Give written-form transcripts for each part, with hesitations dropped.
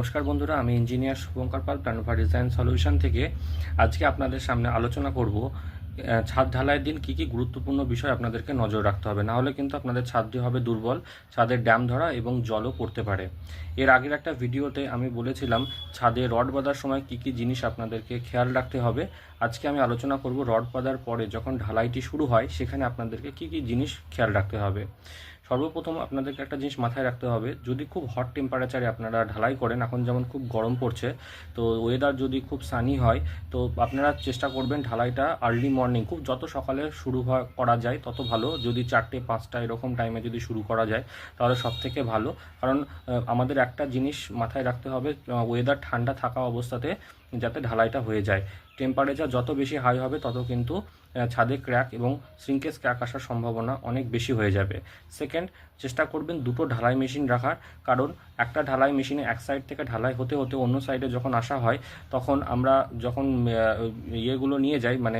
নমস্কার বন্ধুরা, আমি ইঞ্জিনিয়ার শুভঙ্কর পাল প্ল্যানোভা ডিজাইন সলিউশন থেকে আজকে আপনাদের সামনে আলোচনা করব ছাদ ঢালাইয়ের দিন কী কী গুরুত্বপূর্ণ বিষয় আপনাদেরকে নজর রাখতে হবে। না হলে কিন্তু আপনাদের ছাদটি হবে দুর্বল, ছাদের ড্যাম ধরা এবং জলও পড়তে পারে। এর আগের একটা ভিডিওতে আমি বলেছিলাম ছাদে রড বাঁধার সময় কী কী জিনিস আপনাদেরকে খেয়াল রাখতে হবে। আজকে আমি আলোচনা করব রড বাঁধার পরে যখন ঢালাইটি শুরু হয় সেখানে আপনাদেরকে কী কী জিনিস খেয়াল রাখতে হবে। সর্বপ্রথম আপনাদেরকে একটা জিনিস মাথায় রাখতে হবে, যদি খুব হট টেম্পারেচারে আপনারা ঢালাই করেন, এখন যেমন খুব গরম পড়ছে, তো ওয়েদার যদি খুব সানি হয়, তো আপনারা চেষ্টা করবেন ঢালাইটা আর্লি মর্নিং, খুব যত সকালে শুরু করা যায় তত ভালো। যদি 4টে 5টা এরকম টাইমে যদি শুরু করা যায় তাহলে সব থেকে ভালো। কারণ আমাদের একটা জিনিস মাথায় রাখতে হবে, ওয়েদার ঠান্ডা থাকা অবস্থাতে যাতে ঢালাইটা হয়ে যায়। টেম্পারেচার যত বেশি হাই হবে তত কিন্তু ছাদে ক্র্যাক এবং শ্রিঙ্কেজ ক্র্যাক আসার সম্ভাবনা অনেক বেশি হয়ে যাবে। সেকেন্ড, চেষ্টা করবেন দুটো ঢালাই মেশিন রাখার, কারণ একটা ঢালাই মেশিনে এক সাইড থেকে ঢালাই হতে হতে অন্য সাইডে যখন আসা হয়, তখন আমরা যখন ইয়েগুলো নিয়ে যাই, মানে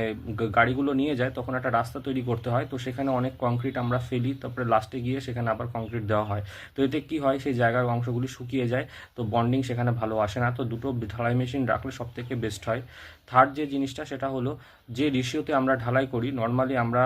গাড়িগুলো নিয়ে যায়, তখন একটা রাস্তা তৈরি করতে হয়। তো সেখানে অনেক কংক্রিট আমরা ফেলি, তারপরে লাস্টে গিয়ে সেখানে আবার কংক্রিট দেওয়া হয়। তো এতে কী হয়, সেই জায়গার অংশগুলি শুকিয়ে যায়, তো বন্ডিং সেখানে ভালো আসে না। তো দুটো ঢালাই মেশিন রাখলে সব থেকে বেস্ট হয়। থার্ড যে জিনিসটা সেটা হলো, যে রেশিওতে আমরা ঢালাই করি, নর্মালি আমরা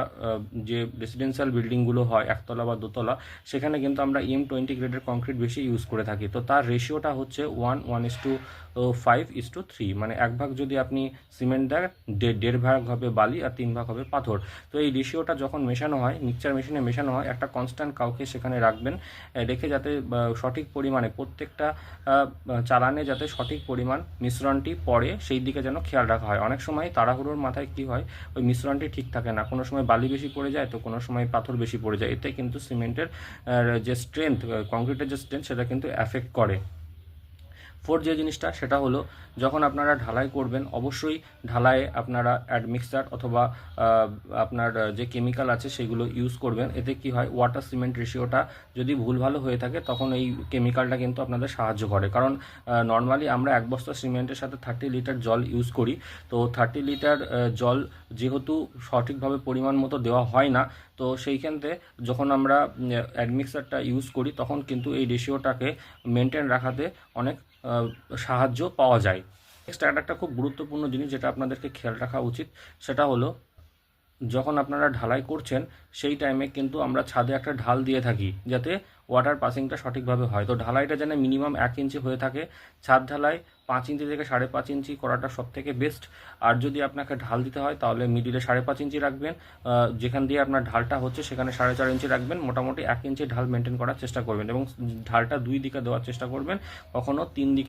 যে রেসিডেন্সিয়াল বিল্ডিংগুলো হয় একতলা বা দোতলা, সেখানে কিন্তু আমরা M20 গ্রেডের কংক্রিট বেশি ইউজ করে থাকি। তো তার রেশিওটা হচ্ছে 1:5:3, মানে 1 ভাগ যদি আপনি সিমেন্ট দেন, 1.5 ভাগ হবে বালি আর 3 ভাগ হবে পাথর। তো এই রেশিওটা যখন মেশানো হয়, মিক্সচার মেশিনে মেশানো হয়, একটা কনস্ট্যান্ট কাউকে সেখানে রাখবেন, রেখে যাতে সঠিক পরিমাণে প্রত্যেকটা চালানে যাতে সঠিক পরিমাণ মিশ্রণটি পড়ে সেই দিকে যেন খেয়াল রাখা হয়। অনেক সময় তাড়াহুড়োর মাথায় কি হয়, ওই মিশ্রণটি ঠিক থাকে না, কোনো সময় বালি বেশি পড়ে যায়, তো কোনো সময় পাথর বেশি পড়ে যায়। এতে কিন্তু সিমেন্টের যে স্ট্রেংথ, কংক্রিটের যে স্ট্রেংথ, সেটা কিন্তু এফেক্ট করে। ফোর্থ যে জিনিসটা সেটা হলো, যখন আপনারা ঢালাই করবেন অবশ্যই ঢালাইয়ে আপনারা অ্যাডমিক্সার অথবা আপনার যে কেমিক্যাল আছে সেগুলো ইউজ করবেন। এতে কি হয়, ওয়াটার সিমেন্ট রেশিওটা যদি ভুলভালও হয়ে থাকে তখন এই কেমিক্যালটা কিন্তু আপনাদের সাহায্য করে। কারণ নর্মালি আমরা 1 বস্তা সিমেন্টের সাথে 30 লিটার জল ইউজ করি। তো 30 লিটার জল যেহেতু সঠিকভাবে পরিমাণ মতো দেওয়া হয় না, তো সেইখানতে যখন আমরা অ্যাডমিক্সারটা ইউজ করি তখন কিন্তু এই রেশিওটাকে মেনটেন রাখাতে অনেক সাহায্য পাওয়া যায়। নেক্সট একটা খুব গুরুত্বপূর্ণ জিনিস যেটা আপনাদেরকে খেয়াল রাখা উচিত, সেটা হলো যখন আপনারা ঢালাই করছেন সেই টাইমে কিন্তু আমরা ছাদে একটা ঢাল দিয়ে থাকি যাতে ওয়াটার পাসিংটা সঠিকভাবে হয়। তো ঢালাইটা যেন মিনিমাম 1 ইঞ্চি হয়ে থাকে। ছাদ ঢালাই 5 ইঞ্চি থেকে 5.5 ইঞ্চি করাটা সব থেকে বেস্ট। আর যদি আপনাকে ঢাল দিতে হয় তাহলে মিডিলে 5.5 ইঞ্চি রাখবেন, যেখান দিয়ে আপনার ঢালটা হচ্ছে সেখানে 4.5 ইঞ্চি রাখবেন। মোটামুটি 1 ইঞ্চি ঢাল মেনটেন করার চেষ্টা করবেন এবং ঢালটা 2 দিকে দেওয়ার চেষ্টা করবেন, কখনো 3 দিকে